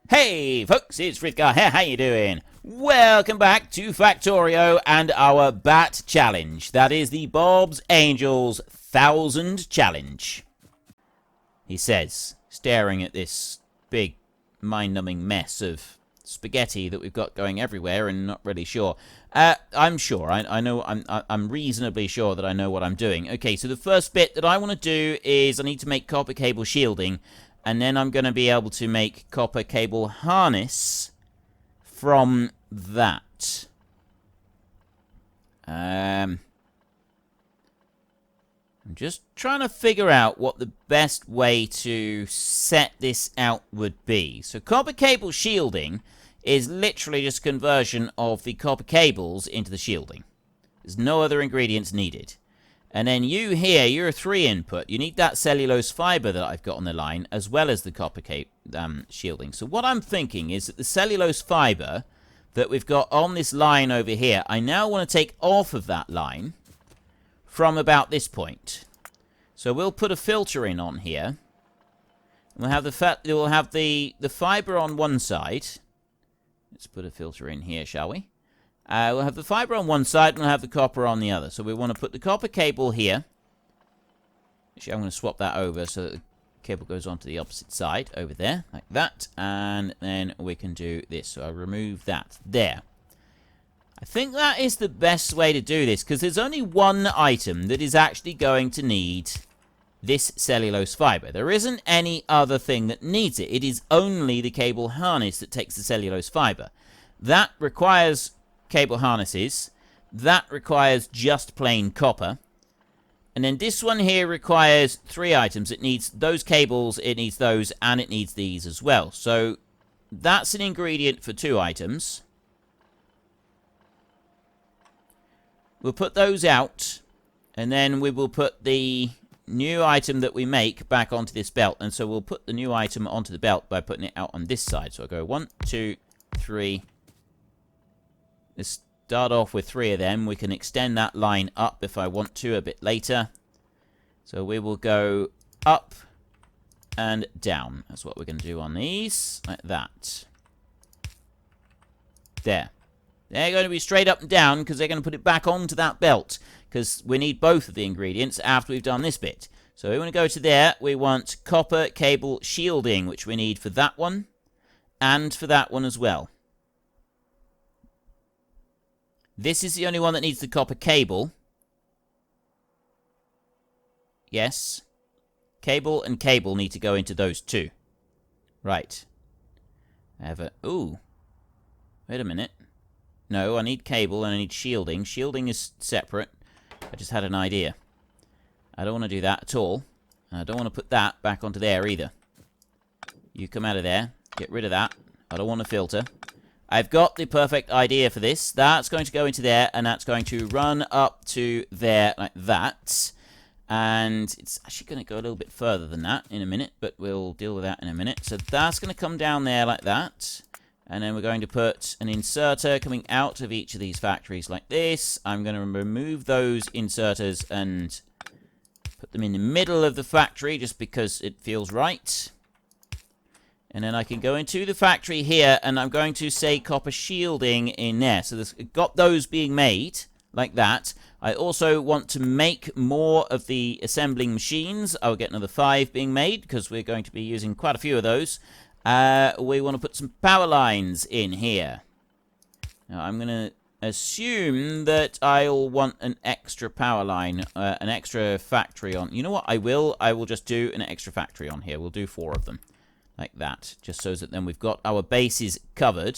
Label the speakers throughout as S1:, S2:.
S1: Hey folks, it's Frithgar here, how you doing? Welcome back to Factorio and our Bat Challenge. That is the Bob's Angels 1000 Challenge. He says, staring at this big, mind-numbing mess of spaghetti that we've got going everywhere and not really sure. I'm sure, I know, I'm reasonably sure that I know what I'm doing. Okay, so the first bit that I want to do is I need to make copper cable shielding. And then I'm going to be able to make copper cable harness from that. I'm just trying to figure out what the best way to set this out would be. So copper cable shielding is literally just a conversion of the copper cables into the shielding. There's no other ingredients needed. And then you here, you're a 3 input. You need that cellulose fiber that I've got on the line, as well as the copper shielding. So what I'm thinking is that the cellulose fiber that we've got on this line over here, I now want to take off of that line from about this point. So we'll put a filter in on here. We'll have the fiber on one side. Let's put a filter in here, shall we? We'll have the fiber on one side and we'll have the copper on the other. So we want to put the copper cable here. Actually, I'm going to swap that over so that the cable goes onto the opposite side over there, like that. And then we can do this. So I'll remove that there. I think that is the best way to do this because there's only one item that is actually going to need this cellulose fiber. There isn't any other thing that needs it. It is only the cable harness that takes the cellulose fiber. That requires cable harnesses. That requires just plain copper. And then this one here requires 3 items. It needs those cables, it needs those, and it needs these as well. So that's an ingredient for 2 items. We'll put those out, and then we will put the new item that we make back onto this belt. And so we'll put the new item onto the belt by putting it out on this side. So I'll go 1, 2, 3. Let's start off with 3 of them. We can extend that line up if I want to a bit later. So we will go up and down. That's what we're going to do on these. Like that. There. They're going to be straight up and down because they're going to put it back onto that belt. Because we need both of the ingredients after we've done this bit. So we want to go to there. We want copper cable shielding, which we need for that one. And for that one as well. This is the only one that needs the copper cable. Yes. Cable and cable need to go into those 2. Right. I have a... Ooh. Wait a minute. No, I need cable and I need shielding. Shielding is separate. I just had an idea. I don't want to do that at all. And I don't want to put that back onto there either. You come out of there. Get rid of that. I don't want to filter. I've got the perfect idea for this. That's going to go into there, and that's going to run up to there like that. And it's actually going to go a little bit further than that in a minute, but we'll deal with that in a minute. So that's going to come down there like that. And then we're going to put an inserter coming out of each of these factories like this. I'm going to remove those inserters and put them in the middle of the factory just because it feels right. And then I can go into the factory here, and I'm going to say copper shielding in there. So there's got those being made, like that. I also want to make more of the assembling machines. I'll get another 5 being made, because we're going to be using quite a few of those. We want to put some power lines in here. Now, I'm going to assume that I'll want an extra power line, an extra factory on. You know what? I will just do an extra factory on here. We'll do 4 of them. Like that, just so that then we've got our bases covered.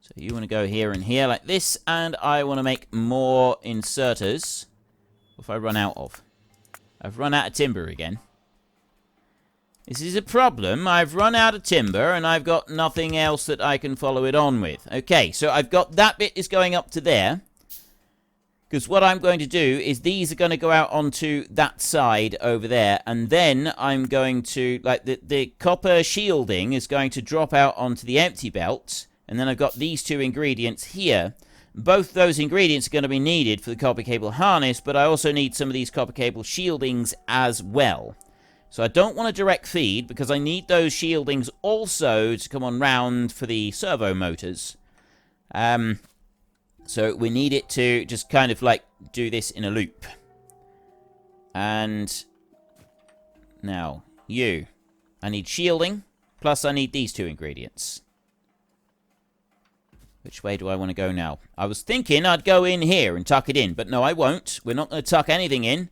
S1: So you want to go here and here like this, and I want to make more inserters. What if I run out of? I've run out of timber again. This is a problem. I've run out of timber, and I've got nothing else that I can follow it on with. Okay, so I've got that bit is going up to there. Because what I'm going to do is these are going to go out onto that side over there. And then I'm going to, like, the copper shielding is going to drop out onto the empty belt. And then I've got these 2 ingredients here. Both those ingredients are going to be needed for the copper cable harness, but I also need some of these copper cable shieldings as well. So I don't want a direct feed because I need those shieldings also to come on round for the servo motors. So we need it to just kind of like do this in a loop. And now you. I need shielding, plus I need these two ingredients. Which way do I want to go now? I was thinking I'd go in here and tuck it in, but no, I won't. We're not going to tuck anything in.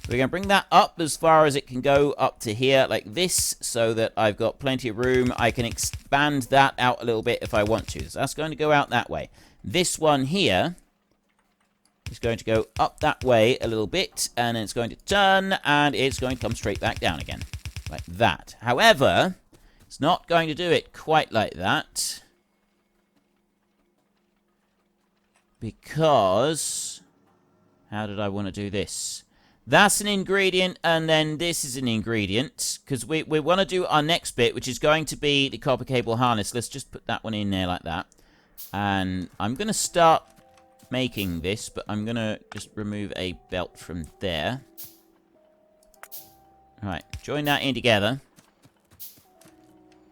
S1: We're going to bring that up as far as it can go up to here like this, so that I've got plenty of room. I can expand that out a little bit if I want to. So that's going to go out that way. This one here is going to go up that way a little bit, and it's going to turn, and it's going to come straight back down again. Like that. However, it's not going to do it quite like that. Because... how did I want to do this? That's an ingredient, and then this is an ingredient. Because we want to do our next bit, which is going to be the copper cable harness. Let's just put that one in there like that. And I'm going to start making this, but I'm going to just remove a belt from there. Alright, join that in together.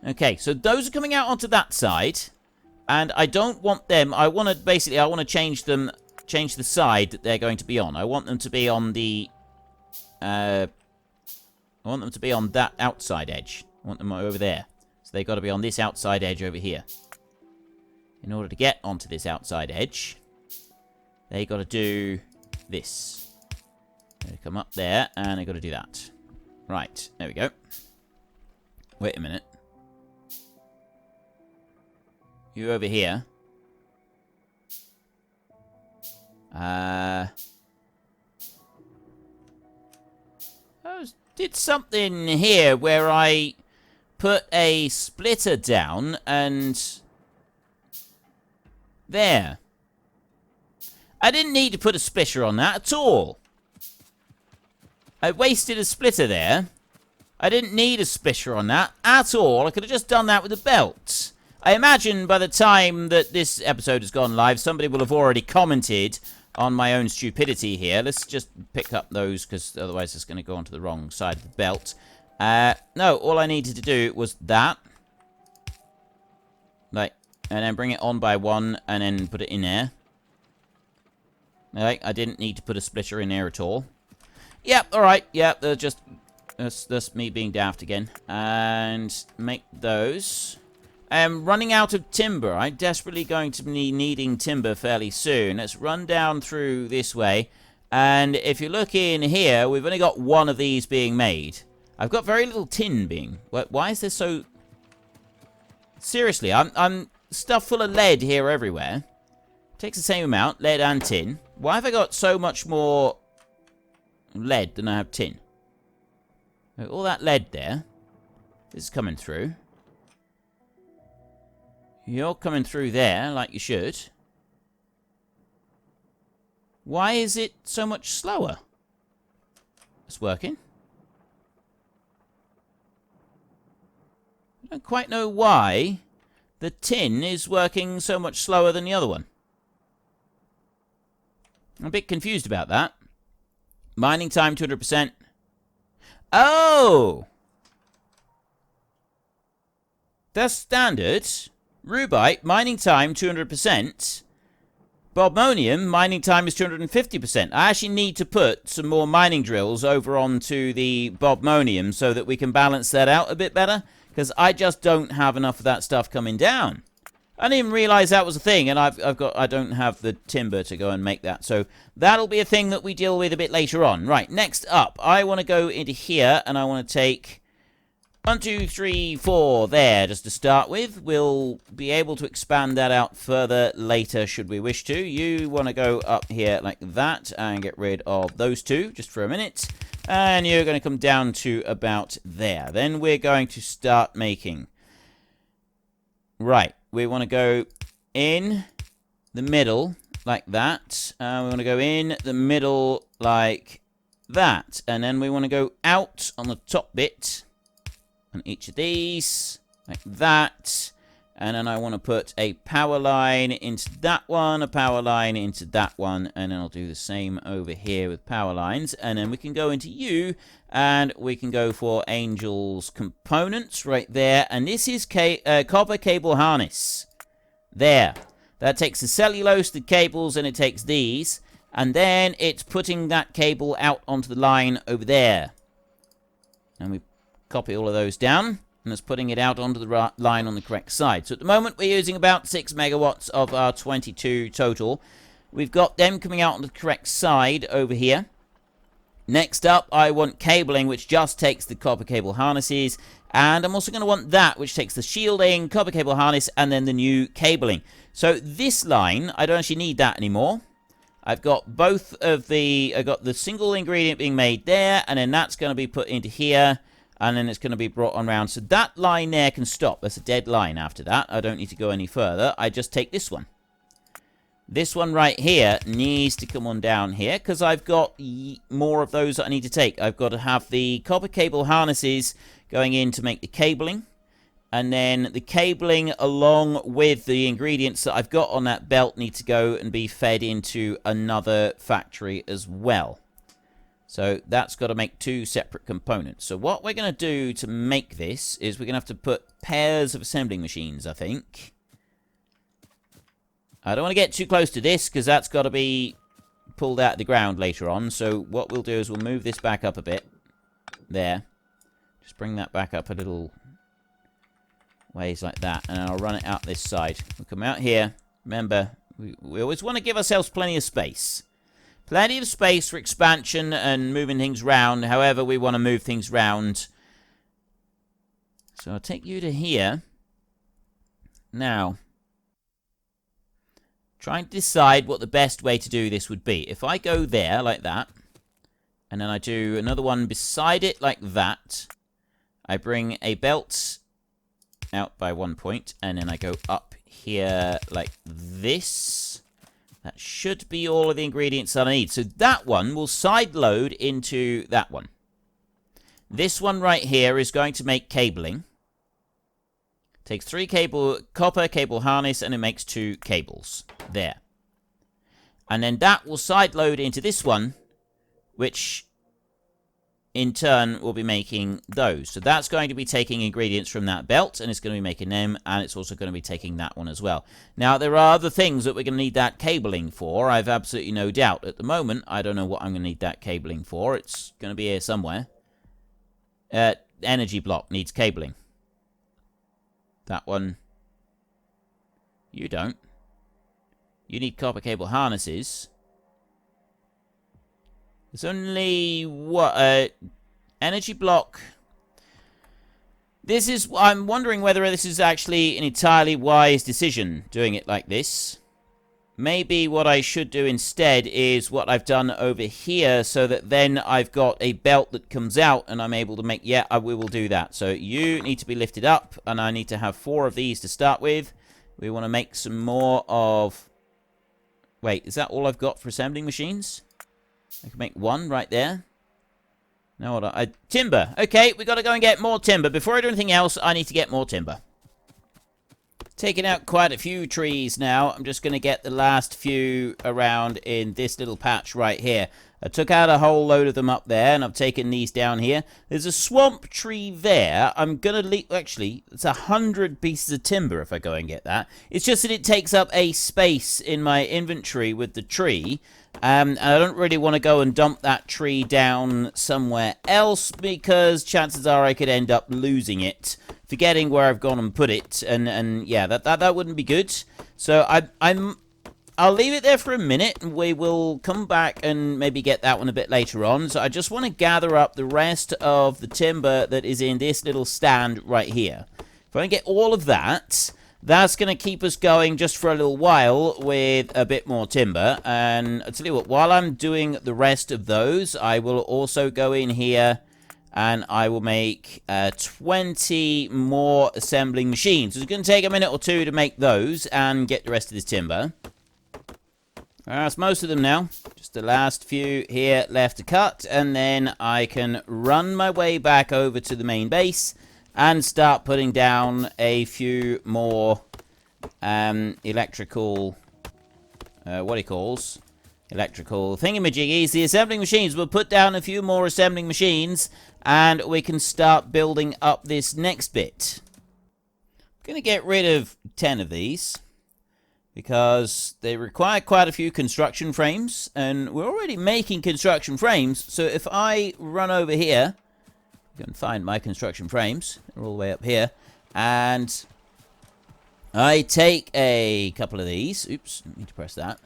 S1: Okay, so those are coming out onto that side. And I don't want them... I want to change them... change the side that they're going to be on. I want them to be on the... I want them to be on that outside edge. I want them over there. So they've got to be on this outside edge over here. In order to get onto this outside edge, they got to do this. They come up there, and they got to do that. Right, there we go. Wait a minute. You over here. I did something here where I put a splitter down and... there. I didn't need to put a splitter on that at all. I wasted a splitter there. I didn't need a splitter on that at all. I could have just done that with a belt. I imagine by the time that this episode has gone live, somebody will have already commented on my own stupidity here. Let's just pick up those, because otherwise it's going to go onto the wrong side of the belt. No, all I needed to do was that. Like, and then bring it on by one, and then put it in there. Like, I didn't need to put a splitter in there at all. Yep, alright, yep, that's me being daft again. And make those. I'm running out of timber. I'm desperately going to be needing timber fairly soon. Let's run down through this way. And if you look in here, we've only got one of these being made. I've got very little tin being... why is this so... seriously, I'm stuffed full of lead here everywhere. Takes the same amount, lead and tin. Why have I got so much more lead than I have tin? All that lead there. This is coming through. You're coming through there, like you should. Why is it so much slower? It's working. I don't quite know why the tin is working so much slower than the other one. I'm a bit confused about that. Mining time 200%. Oh! That's standard. Rubite, mining time 200%. Bobmonium, mining time is 250%. I actually need to put some more mining drills over onto the Bobmonium so that we can balance that out a bit better. Because I just don't have enough of that stuff coming down. I didn't even realize that was a thing, and I don't have the timber to go and make that. So that'll be a thing that we deal with a bit later on. Right, next up, I want to go into here, and I want to take 1, 2, 3, 4 there, just to start with. We'll be able to expand that out further later, should we wish to. You want to go up here like that, and get rid of those two, just for a minute. And you're going to come down to about there. Then we're going to start making. Right, we want to go in the middle, like that. We want to go in the middle, like that. And then we want to go out on the top bit on each of these, like that. And then I want to put a power line into that one, a power line into that one, and then I'll do the same over here with power lines. And then we can go into U, and we can go for Angel's components right there. And this is copper cable harness. There. That takes the cellulose, the cables, and it takes these. And then it's putting that cable out onto the line over there. And we copy all of those down. And it's putting it out onto the line on the correct side. So at the moment, we're using about 6 megawatts of our 22 total. We've got them coming out on the correct side over here. Next up, I want cabling, which just takes the copper cable harnesses. And I'm also going to want that, which takes the shielding, copper cable harness, and then the new cabling. So this line, I don't actually need that anymore. I've got both of I've got the single ingredient being made there, and then that's going to be put into here. And then it's going to be brought on round. So that line there can stop. That's a dead line after that. I don't need to go any further. I just take this one. This one right here needs to come on down here because I've got more of those that I need to take. I've got to have the copper cable harnesses going in to make the cabling. And then the cabling along with the ingredients that I've got on that belt need to go and be fed into another factory as well. So that's got to make 2 separate components. So what we're going to do to make this is we're going to have to put pairs of assembling machines, I think. I don't want to get too close to this because that's got to be pulled out of the ground later on. So what we'll do is we'll move this back up a bit. There. Just bring that back up a little ways like that. And I'll run it out this side. We'll come out here. Remember, we always want to give ourselves plenty of space. Plenty of space for expansion and moving things round, however we want to move things round. So I'll take you to here. Now, trying to decide what the best way to do this would be. If I go there like that, and then I do another one beside it like that, I bring a belt out by 1 point, and then I go up here like this. That should be all of the ingredients that I need. So that one will side load into that one. This one right here is going to make cabling. Takes 3 copper cable harness and it makes 2 cables. There. And then that will side load into this one, which in turn will be making those. So that's going to be taking ingredients from that belt, and it's going to be making them, and it's also going to be taking that one as well. Now, there are other things that we're going to need that cabling for. I've absolutely no doubt. At the moment, I don't know what I'm going to need that cabling for. It's going to be here somewhere. Energy block needs cabling. That one. You don't. You need copper cable harnesses. There's only, what, energy block. I'm wondering whether this is actually an entirely wise decision, doing it like this. Maybe what I should do instead is what I've done over here, so that then I've got a belt that comes out, and I'm able to make, yeah, we will do that. So you need to be lifted up, and I need to have 4 of these to start with. We want to make some more of, wait, is that all I've got for assembling machines? I can make 1 right there. No, hold on. Timber. Okay, we got to go and get more timber. Before I do anything else, I need to get more timber. Taking out quite a few trees now. I'm just going to get the last few around in this little patch right here. I took out a whole load of them up there, and I've taken these down here. There's a swamp tree there. I'm going to leave... Actually, it's 100 pieces of timber if I go and get that. It's just that it takes up a space in my inventory with the tree. And I don't really want to go and dump that tree down somewhere else, because chances are I could end up losing it, forgetting where I've gone and put it, and yeah, that wouldn't be good. So I'll leave it there for a minute, and we will come back and maybe get that one a bit later on. So I just want to gather up the rest of the timber that is in this little stand right here. If I can get all of that, that's going to keep us going just for a little while with a bit more timber. And I'll tell you what, while I'm doing the rest of those, I will also go in here and I will make 20 more assembling machines. So it's going to take a minute or 2 to make those and get the rest of this timber. That's most of them now. Just the last few here left to cut, and then I can run my way back over to the main base and start putting down a few more electrical, what he calls, electrical thingamajiggies. The assembling machines. We'll put down a few more assembling machines, and we can start building up this next bit. I'm going to get rid of 10 of these, because they require quite a few construction frames, and we're already making construction frames. So if I run over here, you can find my construction frames. They're all the way up here. And I take a couple of these. Oops, I need to press that.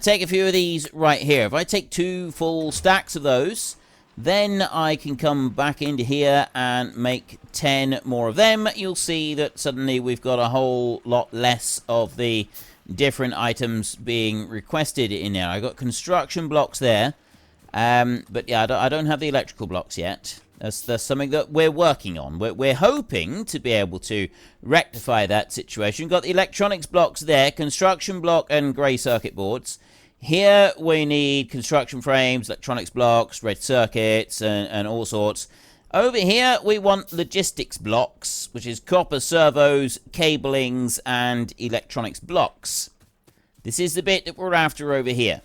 S1: Take a few of these right here. If I take 2 full stacks of those, then I can come back into here and make 10 more of them. You'll see that suddenly we've got a whole lot less of the different items being requested in there. I got construction blocks there. But yeah, I don't have the electrical blocks yet. That's something that we're working on. We're hoping to be able to rectify that situation. We've got the electronics blocks there, construction block and grey circuit boards. Here we need construction frames, electronics blocks, red circuits, and all sorts. Over here we want logistics blocks, which is copper servos, cablings, and electronics blocks. This is the bit that we're after over here.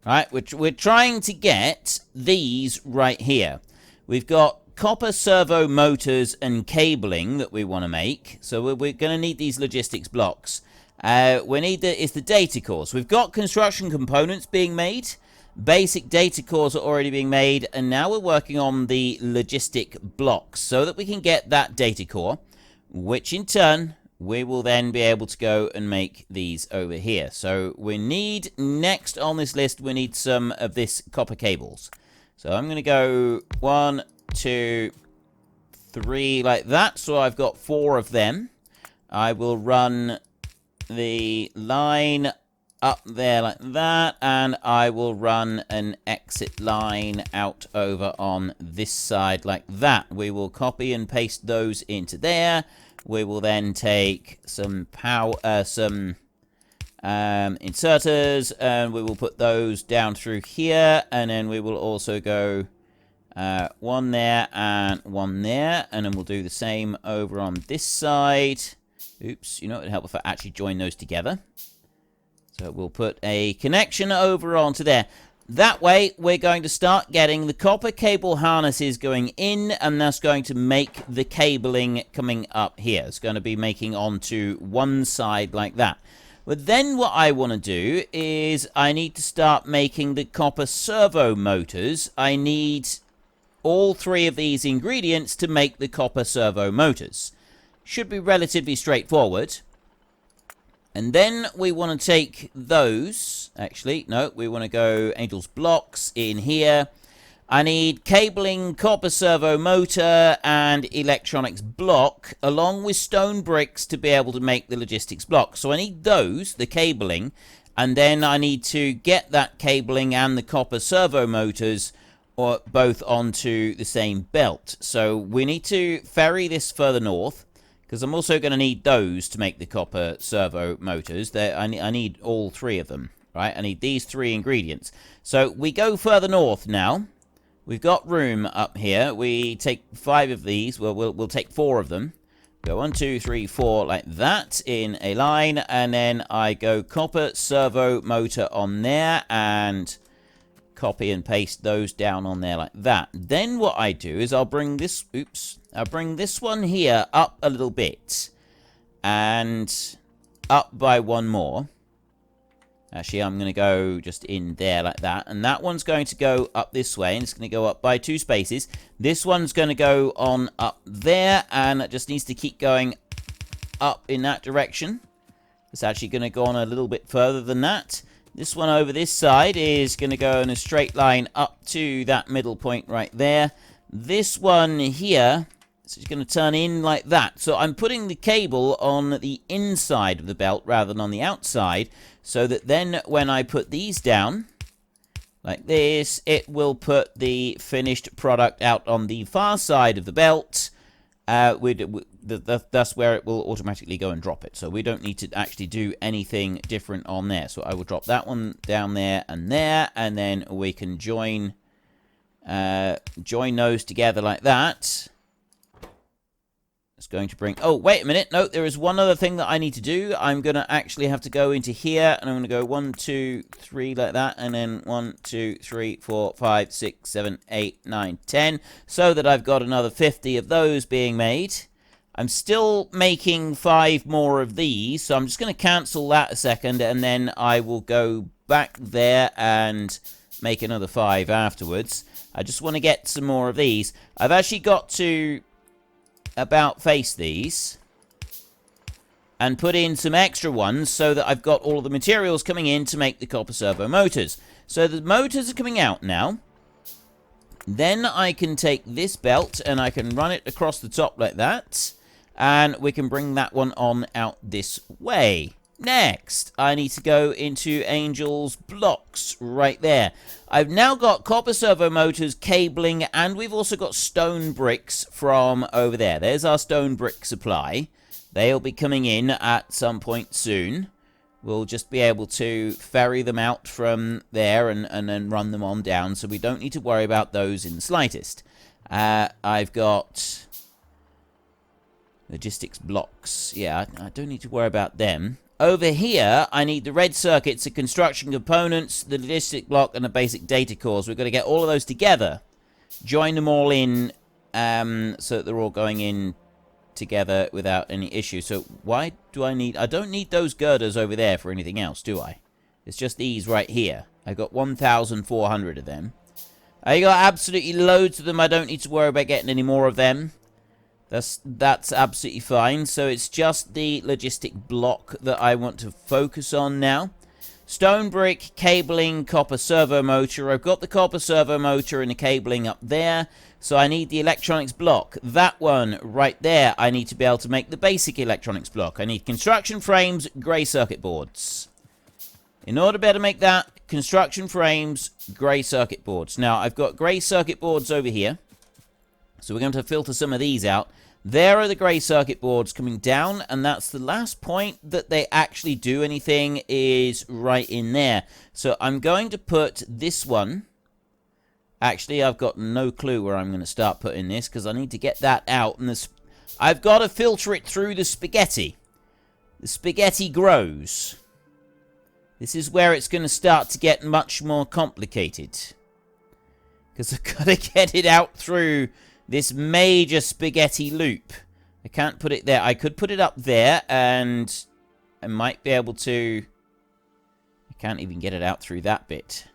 S1: Right, we're trying to get these right here. We've got copper servo motors and cabling that we want to make. So we're going to need these logistics blocks. We need it's the data cores. We've got construction components being made. Basic data cores are already being made. And now we're working on the logistic blocks so that we can get that data core, which in turn we will then be able to go and make these over here. So we need, next on this list, we need some of this copper cables. So I'm going to go 1, 2, 3 like that. So I've got 4 of them. I will run the line up there like that. And I will run an exit line out over on this side like that. We will copy and paste those into there. We will then take some inserters, and we will put those down through here, and then we will also go 1 there and 1 there, and then we'll do the same over on this side. Oops, you know, it would help if I actually join those together. So we'll put a connection over onto there. That way, we're going to start getting the copper cable harnesses going in, and that's going to make the cabling coming up here. It's going to be making onto one side like that. But then what I want to do is I need to start making the copper servo motors. I need all 3 of these ingredients to make the copper servo motors. Should be relatively straightforward. And then we want to take those, actually, no, we want to go Angel's blocks in here. I need cabling, copper servo motor, and electronics block, along with stone bricks to be able to make the logistics block. So I need those, the cabling, and then I need to get that cabling and the copper servo motors or both onto the same belt. So we need to ferry this further north, because I'm also going to need those to make the copper servo motors. I need all 3 of them, right? I need these 3 ingredients. So we go further north now. We've got room up here. We take 5 of these. Well, we'll take 4 of them. Go 1, 2, 3, 4 like that in a line. And then I go copper servo motor on there and copy and paste those down on there like that. Then what I do is I'll bring this, I'll bring this one here up a little bit and up by 1 more. Actually, I'm going to go just in there like that. And that one's going to go up this way, and it's going to go up by 2 spaces. This one's going to go on up there, and it just needs to keep going up in that direction. It's actually going to go on a little bit further than that. This one over this side is going to go in a straight line up to that middle point right there. This one here is going to turn in like that. So I'm putting the cable on the inside of the belt rather than on the outside, so that then when I put these down like this, it will put the finished product out on the far side of the belt. That's where it will automatically go and drop it. So we don't need to actually do anything different on there. So I will drop that one down there, and then we can join those together like that. It's going to bring... Oh, wait a minute. No, there is one other thing that I need to do. I'm going to actually have to go into here, and I'm going to go 1, 2, 3 like that, and then 1, 2, 3, 4, 5, 6, 7, 8, 9, 10, so that I've got another 50 of those being made. I'm still making 5 more of these, so I'm just going to cancel that a second, and then I will go back there and make another 5 afterwards. I just want to get some more of these. I've actually got to about face these and put in some extra ones so that I've got all of the materials coming in to make the copper servo motors. So the motors are coming out now. Then I can take this belt and I can run it across the top like that. And we can bring that one on out this way. Next, I need to go into Angel's blocks right there. I've now got copper servo motors, cabling, and we've also got stone bricks from over there. There's our stone brick supply. They'll be coming in at some point soon. We'll just be able to ferry them out from there and then run them on down, so we don't need to worry about those in the slightest. I've got logistics blocks. Yeah, I don't need to worry about them. Over here, I need the red circuits, the construction components, the logistic block, and the basic data cores. We've got to get all of those together, join them all in, so that they're all going in together without any issue. So why do I need... I don't need those girders over there for anything else, do I? It's just these right here. I've got 1,400 of them. I got absolutely loads of them. I don't need to worry about getting any more of them. That's absolutely fine. So it's just the logistic block that I want to focus on now. Stone brick, cabling, copper servo motor. I've got the copper servo motor and the cabling up there. So I need the electronics block. That one right there, I need to be able to make the basic electronics block. I need construction frames, grey circuit boards. In order to be able to make that, construction frames, grey circuit boards. Now, I've got grey circuit boards over here. So we're going to filter some of these out. There are the grey circuit boards coming down, and that's the last point that they actually do anything is right in there. So I'm going to put this one. Actually, I've got no clue where I'm going to start putting this, because I need to get that out. And I've got to filter it through the spaghetti. The spaghetti grows. This is where it's going to start to get much more complicated. Because I've got to get it out through this major spaghetti loop. I can't put it there. I could put it up there, and I might be able to... I can't even get it out through that bit.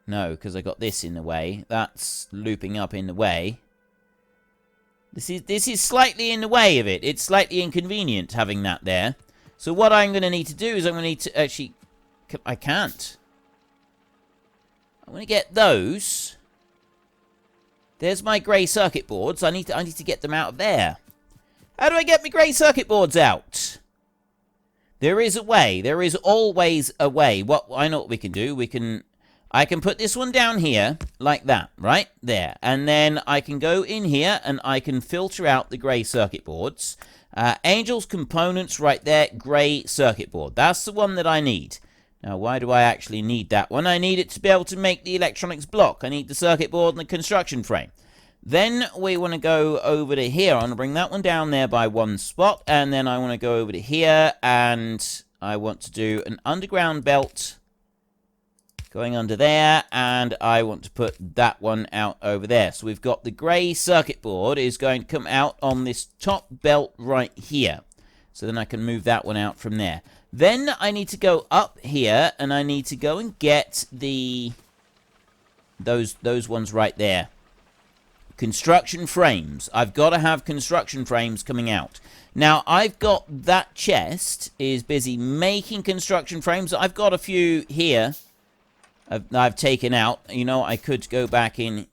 S1: No, because I got this in the way. That's looping up in the way. This is slightly in the way of it. It's slightly inconvenient having that there. So what I'm going to need to do is I'm going to need to actually... I can't. I'm going to get those... There's my grey circuit boards. I need to get them out of there. How do I get my grey circuit boards out? There is a way. There is always a way. I know what we can do. I can put this one down here like that, right there. And then I can go in here and I can filter out the grey circuit boards. Angel's components right there, grey circuit board. That's the one that I need. Now, why do I actually need that one? I need it to be able to make the electronics block. I need the circuit board and the construction frame. Then we want to go over to here. I want to bring that one down there by one spot. And then I want to go over to here. And I want to do an underground belt going under there. And I want to put that one out over there. So we've got the grey circuit board is going to come out on this top belt right here. So then I can move that one out from there. Then I need to go up here, and I need to go and get those ones right there. Construction frames. I've got to have construction frames coming out. Now, I've got that chest is busy making construction frames. I've got a few here I've taken out. You know, I could go back in.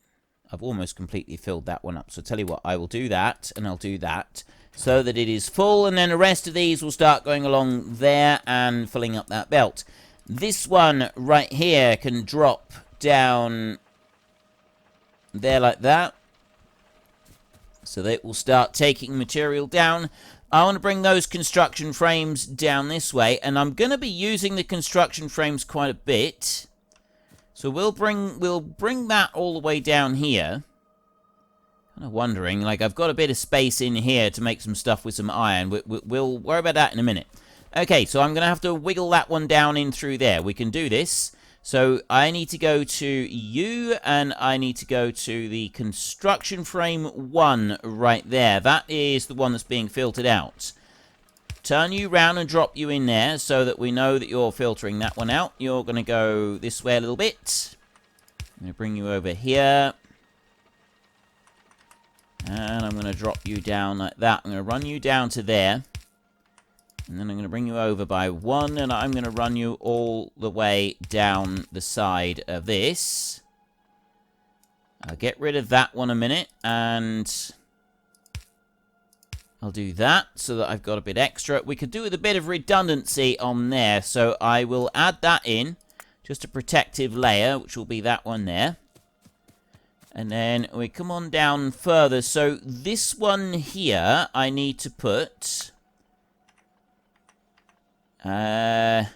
S1: I've almost completely filled that one up. So tell you what, I will do that, and I'll do that. So that it is full, and then the rest of these will start going along there and filling up that belt. This one right here can drop down there like that. So that it will start taking material down. I want to bring those construction frames down this way, and I'm going to be using the construction frames quite a bit. So we'll bring that all the way down here. Kind of wondering, like, I've got a bit of space in here to make some stuff with some iron. We'll worry about that in a minute. Okay, so I'm going to have to wiggle that one down in through there. We can do this. So I need to go to you, and I need to go to the construction frame 1 right there. That is the one that's being filtered out. Turn you round and drop you in there so that we know that you're filtering that one out. You're going to go this way a little bit. I'm going to bring you over here. And I'm going to drop you down like that. I'm going to run you down to there. And then I'm going to bring you over by 1, and I'm going to run you all the way down the side of this. I'll get rid of that one a minute, and I'll do that so that I've got a bit extra. We could do with a bit of redundancy on there, so I will add that in. Just a protective layer, which will be that one there. And then we come on down further. So this one here, I need to put... that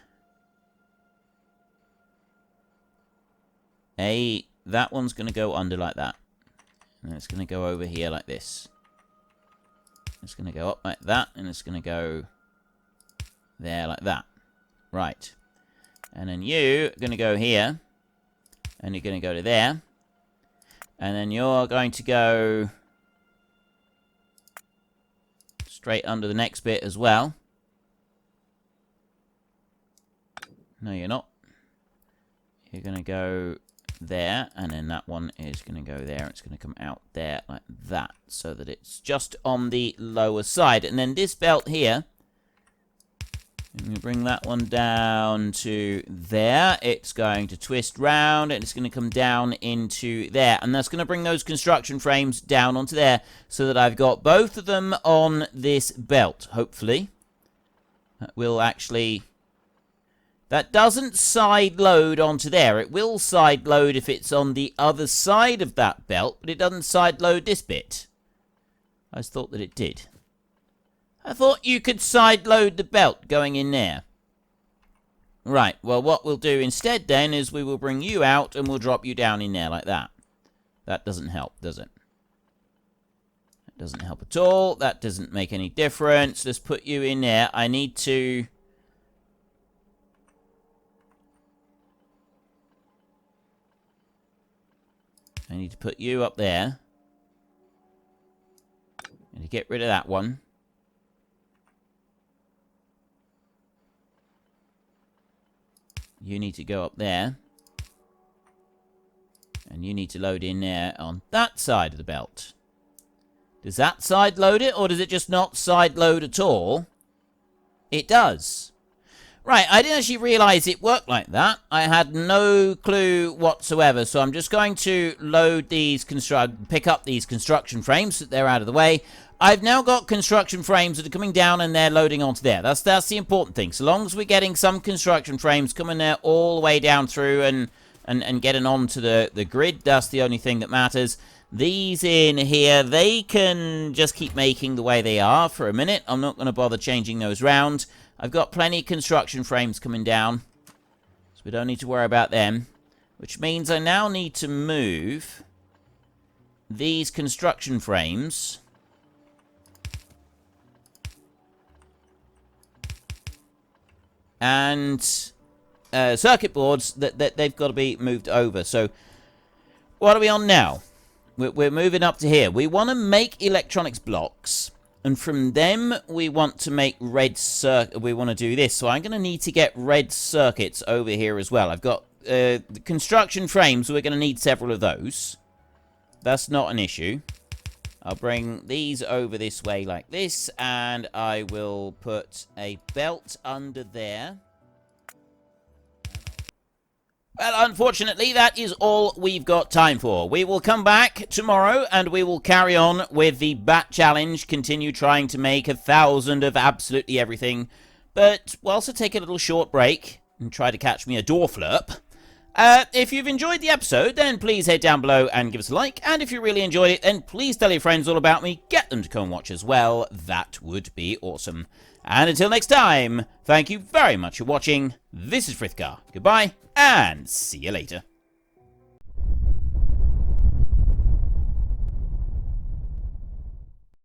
S1: one's going to go under like that. And it's going to go over here like this. It's going to go up like that, and it's going to go there like that. Right. And then you're going to go here, and you're going to go to there. And then you're going to go straight under the next bit as well. No, you're not. You're going to go there, and then that one is going to go there. It's going to come out there like that, so that it's just on the lower side. And then this belt here, I'm going to bring that one down to there. It's going to twist round, and it's going to come down into there. And that's going to bring those construction frames down onto there, so that I've got both of them on this belt, hopefully. That will actually... That doesn't side load onto there. It will side load if it's on the other side of that belt, but it doesn't side load this bit. I just thought that it did. I thought you could side load the belt going in there. Right, well, what we'll do instead then is we will bring you out and we'll drop you down in there like that. That doesn't help, does it? That doesn't help at all. That doesn't make any difference. Let's put you in there. I need to... put you up there. And to get rid of that one. You need to go up there. And you need to load in there on that side of the belt. Does that side load it, or does it just not side load at all? It does. Right, I didn't actually realize it worked like that. I had no clue whatsoever, so I'm just going to load these, pick up these construction frames so that they're out of the way. I've now got construction frames that are coming down and they're loading onto there. That's the important thing. So long as we're getting some construction frames coming there all the way down through and getting onto the grid, that's the only thing that matters. These in here, they can just keep making the way they are for a minute. I'm not going to bother changing those round. I've got plenty of construction frames coming down, so we don't need to worry about them. Which means I now need to move these construction frames and circuit boards that they've got to be moved over. So what are we on now? We're moving up to here. We want to make electronics blocks. And from them, we want to make red circuit. We want to do this. So I'm going to need to get red circuits over here as well. I've got the construction frames. So we're going to need several of those. That's not an issue. I'll bring these over this way like this. And I will put a belt under there. Well, unfortunately, that is all we've got time for. We will come back tomorrow, and we will carry on with the Bat Challenge, continue trying to make 1,000 of absolutely everything. But we'll also take a little short break and try to catch me a door flurp. If you've enjoyed the episode, then please head down below and give us a like. And if you really enjoyed it, then please tell your friends all about me. Get them to come watch as well. That would be awesome. And until next time, thank you very much for watching. This is Frithgar. Goodbye, and see you later.